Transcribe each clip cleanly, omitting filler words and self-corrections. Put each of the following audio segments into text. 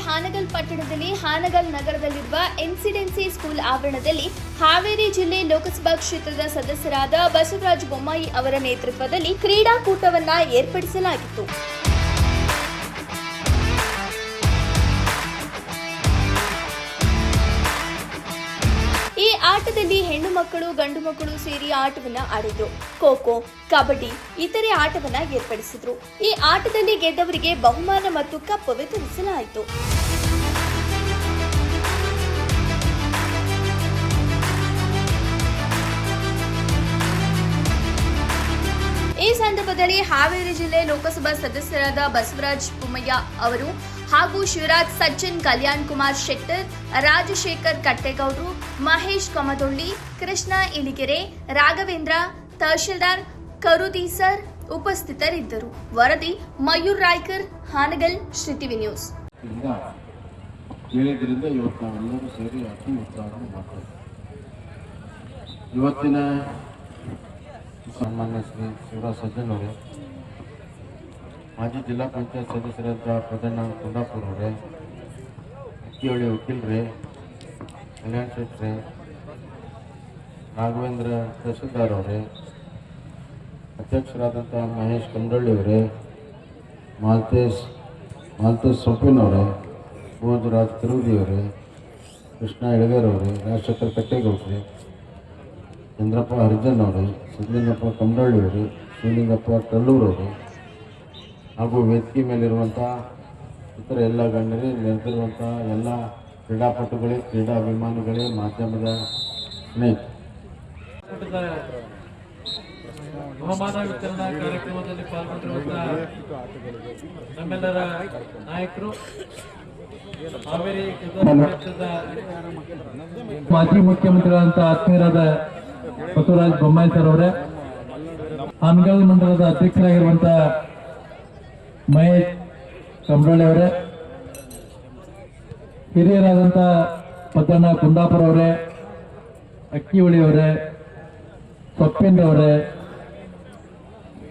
ಹಾನಗಲ್ ಪಟ್ಟಣದಲ್ಲಿ ಹಾನಗಲ್ ನಗರದಲ್ಲಿರುವ ಎನ್ಸಿಡೆನ್ಸಿ ಸ್ಕೂಲ್ ಆವರಣದಲ್ಲಿ ಹಾವೇರಿ ಜಿಲ್ಲೆ ಲೋಕಸಭಾ ಕ್ಷೇತ್ರದ ಸದಸ್ಯರಾದ ಬಸವರಾಜ ಬೊಮ್ಮಾಯಿ ಅವರ ನೇತೃತ್ವದಲ್ಲಿ ಕ್ರೀಡಾಕೂಟವನ್ನು ಏರ್ಪಡಿಸಲಾಗಿತ್ತು. ಈ ಆಟದಲ್ಲಿ ಹೆಣ್ಣು ಮಕ್ಕಳು ಗಂಡು ಮಕ್ಕಳು ಸೇರಿ ಆಟವನ್ನ ಆಡಿದ್ರು. ಖೋ ಖೋ, ಕಬಡ್ಡಿ ಇತರೆ ಆಟವನ್ನ ಏರ್ಪಡಿಸಿದ್ರು. ಈ ಆಟದಲ್ಲಿ ಗೆದ್ದವರಿಗೆ ಬಹುಮಾನ ಮತ್ತು ಕಪ್ ವಿತರಿಸಲಾಯಿತು. ಈ ಸಂದರ್ಭದಲ್ಲಿ ಹಾವೇರಿ ಜಿಲ್ಲೆ ಲೋಕಸಭಾ ಸದಸ್ಯರಾದ ಬಸವರಾಜ ಬೊಮ್ಮಾಯಿ ಅವರು ಹಾಗೂ ಶಿವರಾಜ್ ಸಜ್ಜನ್, ಕಲ್ಯಾಣ್ ಕುಮಾರ್ ಶೆಟ್ಟರ್, ರಾಜಶೇಖರ್ ಕಟ್ಟೇಗೌಡರು, ಮಹೇಶ್ ಕಮದೊಳ್ಳಿ, ಕೃಷ್ಣ ಇಲಿಗೆರೆ, ರಾಘವೇಂದ್ರ, ತಹಶೀಲ್ದಾರ್ ಕರುದೀಸರ್ ಉಪಸ್ಥಿತರಿದ್ದರು. ವರದಿ ಮಯೂರ್ ರಾಯ್ಕರ್, ಹಾನಗಲ್, ಶ್ರೀ ಟಿವಿ ನ್ಯೂಸ್. ಇವತ್ತಿನ ಸನ್ಮಾನ್ಯ ಶ್ರೀ ಶಿವರಾಜ್ ಸಜ್ಜನ್ ಅವರೇ, ಮಾಜಿ ಜಿಲ್ಲಾ ಪಂಚಾಯತ್ ಸದಸ್ಯರಾದ ಪ್ರಧಾನ ಕುಂದಾಪುರ ಅವರೇ, ಅಕ್ಕಿಹಳ್ಳಿ ವಕೀಲರೇ, ಕಲ್ಯಾಣ್ ಶೆಟ್ಟ್ರೆ, ರಾಘವೇಂದ್ರ ತಹಶೀಲ್ದಾರ್ ಅವರೇ, ಅಧ್ಯಕ್ಷರಾದಂಥ ಮಹೇಶ್ ಕಂದಳ್ಳಿ ಅವರೇ, ಮಾಲ್ತೇಶ್ ಸೊಪ್ಪಿನವರೇ, ಭೋಜರಾಜ್ ತಿರುದಿ ಅವರೇ, ಕೃಷ್ಣ ಇಳಗೇರ್ ಅವರೇ, ರಾಜಶೇಖರ್ ಕಟ್ಟೇಗೌಡ್ರೆ, ಚಂದ್ರಪ್ಪ ಹರಿಜನ್ ಅವರು, ಸಿದ್ಲಿಂಗಪ್ಪ ಕಂದಳ್ಳಿ ಅವರು, ಶಿವಲಿಂಗಪ್ಪ ಕಲ್ಲೂರವರು ಹಾಗೂ ವೇದಿಕೆ ಮೇಲಿರುವಂಥ ಇತರ ಎಲ್ಲ ಗಣ್ಯರೇ, ನೆರೆದಿರುವಂಥ ಎಲ್ಲ ಕ್ರೀಡಾಪಟುಗಳೇ, ಕ್ರೀಡಾಭಿಮಾನಿಗಳೇ, ಮಾಧ್ಯಮದ ಸ್ನೇಹಿತರೆ, ಬಹುಮಾನ ವಿತರಣಾ ಕಾರ್ಯಕ್ರಮದಲ್ಲಿ ಪಾಲ್ಗೊಂಡಿರುವಂತಹ ನಮ್ಮೆಲ್ಲರ ನಾಯಕರು, ಹಾವೇರಿ ಕ್ಷೇತ್ರದ ಮಾಜಿ ಮುಖ್ಯಮಂತ್ರಿಗಳಂತ ಆತ್ಮೀಯರಾದ ಬಸವರಾಜ ಬೊಮ್ಮಾಯಿ ಸರ್ ಅವರೇ, ಹಾನಗಲ್ ಮಂಡಲದ ಅಧ್ಯಕ್ಷರಾಗಿರುವಂತಹ ಮಹೇಶ್ ಕಂಬಳಿ ಅವರೇ, ಹಿರಿಯರಾದಂಥ ಪದ್ದಣ್ಣ ಕುಂದಾಪುರ ಅವರೇ, ಅಕ್ಕಿಹೊಳಿ ಅವರೇ, ಸೊಪ್ಪಿನವರೇ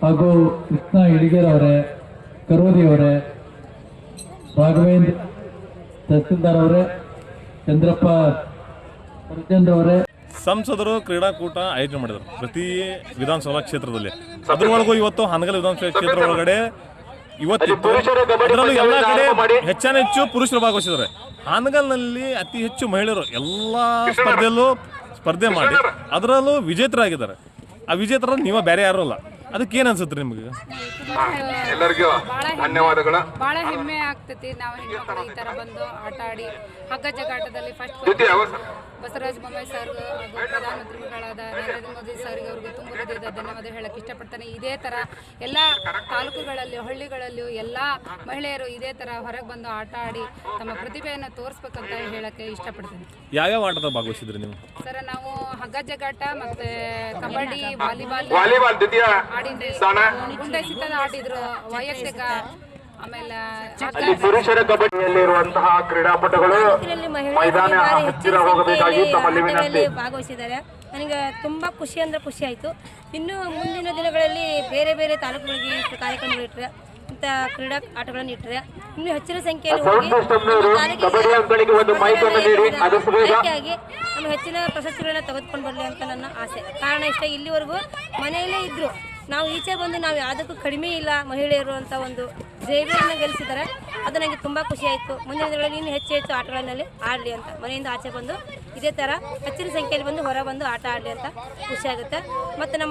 ಹಾಗೂ ಕೃಷ್ಣ ಇಳಿಗೇರ್ ಅವರೇ, ಕರೋದಿ ಅವರೇ, ರಾಘವೇಂದ್ರ ತಹಸೀಲ್ದಾರ್ ಅವರೇ, ಚಂದ್ರಪ್ಪ ಹರಿಚಂದ್ರ ಅವರೇ, ಸಂಸದರು ಕ್ರೀಡಾಕೂಟ ಆಯೋಜನೆ ಮಾಡಿದರು ಪ್ರತಿ ವಿಧಾನಸಭಾ ಕ್ಷೇತ್ರದಲ್ಲಿ. ಅದರೊಳಗೂ ಇವತ್ತು ಹಾನಗಲ್ ವಿಧಾನಸಭಾ ಕ್ಷೇತ್ರ ಒಳಗಡೆ ಇವತ್ತಿತ್ತು. ಅದರಲ್ಲೂ ಎಲ್ಲ ಕಡೆ ಹೆಚ್ಚು ಪುರುಷರು ಭಾಗವಹಿಸಿದ್ದಾರೆ. ಹಾನಗಲ್ನಲ್ಲಿ ಅತಿ ಹೆಚ್ಚು ಮಹಿಳೆಯರು ಎಲ್ಲ ಸ್ಪರ್ಧೆಯಲ್ಲೂ ಸ್ಪರ್ಧೆ ಮಾಡಿ ಅದರಲ್ಲೂ ವಿಜೇತರಾಗಿದ್ದಾರೆ. ಆ ವಿಜೇತರಲ್ಲಿ ನೀವು ಬೇರೆ ಯಾರು ಅಲ್ಲ. ಅದಕ್ಕೇನು ಅನ್ಸುತ್ತೆ ನಿಮಗೆ? ಎಲ್ಲರಿಗೂ ಧನ್ಯವಾದಗಳು. ಬಹಳ ಹೆಮ್ಮೆ ಆಗ್ತೈತಿ ನಾವು ಹೆಣ್ಮಕ್ಳು ಈ ತರ ಬಂದು ಆಟ ಆಡಿ ಹಗ್ಗ ಜಗಾಟದಲ್ಲಿ ಫಸ್ಟ್ ಬಸವರಾಜ ಬೊಮ್ಮಾಯಿ ಸರ್ ಹಾಗೂ ಪ್ರಧಾನಮಂತ್ರಿಗಳಾದ ನರೇಂದ್ರ ಮೋದಿ ಸರ್ಗೆ ಅವ್ರಿಗೆ ತುಂಬ ಹೃದಯದ ಧನ್ಯವಾದ ಹೇಳಕ್ಕೆ ಇಷ್ಟಪಡ್ತಾನೆ. ಇದೇ ತರ ಎಲ್ಲ ತಾಲೂಕುಗಳಲ್ಲಿ, ಹಳ್ಳಿಗಳಲ್ಲಿಯೂ ಎಲ್ಲ ಮಹಿಳೆಯರು ಇದೇ ತರ ಹೊರಗೆ ಬಂದು ಆಟ ಆಡಿ ತಮ್ಮ ಪ್ರತಿಭೆಯನ್ನು ತೋರಿಸ್ಬೇಕಂತ ಹೇಳಕ್ಕೆ ಇಷ್ಟಪಡ್ತೀನಿ. ಯಾವ್ಯಾವ ಆಟದ ಭಾಗವಹಿಸಿದ್ರಿ ನೀವು? ಸರ್ ನಾವು ಹಗ್ಗ ಜಗಾಟ ಮತ್ತೆ ಕಬಡ್ಡಿ, ವಾಲಿಬಾಲ್ ಆಡಿದ್ರಿ, ಗುಂಡೆ ಸಿಟ್ಟದ ಆಡಿದ್ರು, ವೈಯಕ್ತಿಕ, ಆಮೇಲೆ ಪುರುಷರ ಕಬಡ್ಡಿಯಲ್ಲಿರುವಂತಹ ಕ್ರೀಡಾಪಟುಗಳು ಮೈದಾನ ಹತ್ತಿರ ಹೋಗಬೇಕಾಗಿ ತಮ್ಮಲ್ಲಿ ವಿನಂತಿ. ಭಾಗವಹಿಸಿದ್ದಾರೆ. ನನಗೆ ತುಂಬ ಖುಷಿ ಅಂದರೆ ಖುಷಿ ಆಯಿತು. ಇನ್ನು ಮುಂದಿನ ದಿನಗಳಲ್ಲಿ ಬೇರೆ ಬೇರೆ ತಾಲೂಕುಗಳಿಗೆ ಕಾರ್ಯಕ್ರಮಗಳು ಇಟ್ಟರೆ, ಇಂಥ ಕ್ರೀಡಾ ಆಟಗಳನ್ನು ಇಟ್ಟರೆ ಇನ್ನೂ ಹೆಚ್ಚಿನ ಸಂಖ್ಯೆಯಲ್ಲಿ ಆಗಿ ನಮ್ಮ ಹೆಚ್ಚಿನ ಪ್ರಶಸ್ತಿಗಳನ್ನ ತೆಗೆದುಕೊಂಡು ಬರಲಿ ಅಂತ ನನ್ನ ಆಸೆ. ಕಾರಣ ಇಷ್ಟ, ಇಲ್ಲಿವರೆಗೂ ಮನೆಯಲ್ಲೇ ಇದ್ದರು, ನಾವು ಈಚೆ ಬಂದು ನಾವು ಯಾವುದಕ್ಕೂ ಕಡಿಮೆ ಇಲ್ಲ ಮಹಿಳೆಯರು ಅಂತ ಒಂದು ಧೈರ್ಯವನ್ನು ಗಳಿಸಿದ್ದಾರೆ. ಅದು ನನಗೆ ತುಂಬ ಖುಷಿ ಆಯಿತು. ಮುಂದಿನ ದಿನಗಳಲ್ಲಿ ಇನ್ನೂ ಹೆಚ್ಚು ಆಟಗಳಲ್ಲಿ ಆಡಲಿ ಅಂತ, ಮನೆಯಿಂದ ಆಚೆ ಬಂದು ಇದೇ ಥರ ಹೆಚ್ಚಿನ ಸಂಖ್ಯೆಯಲ್ಲಿ ಬಂದು ಹೊರ ಬಂದು ಆಟ ಆಡಲಿ ಅಂತ ಖುಷಿ ಆಗುತ್ತೆ. ಮತ್ತು ನಮ್ಮ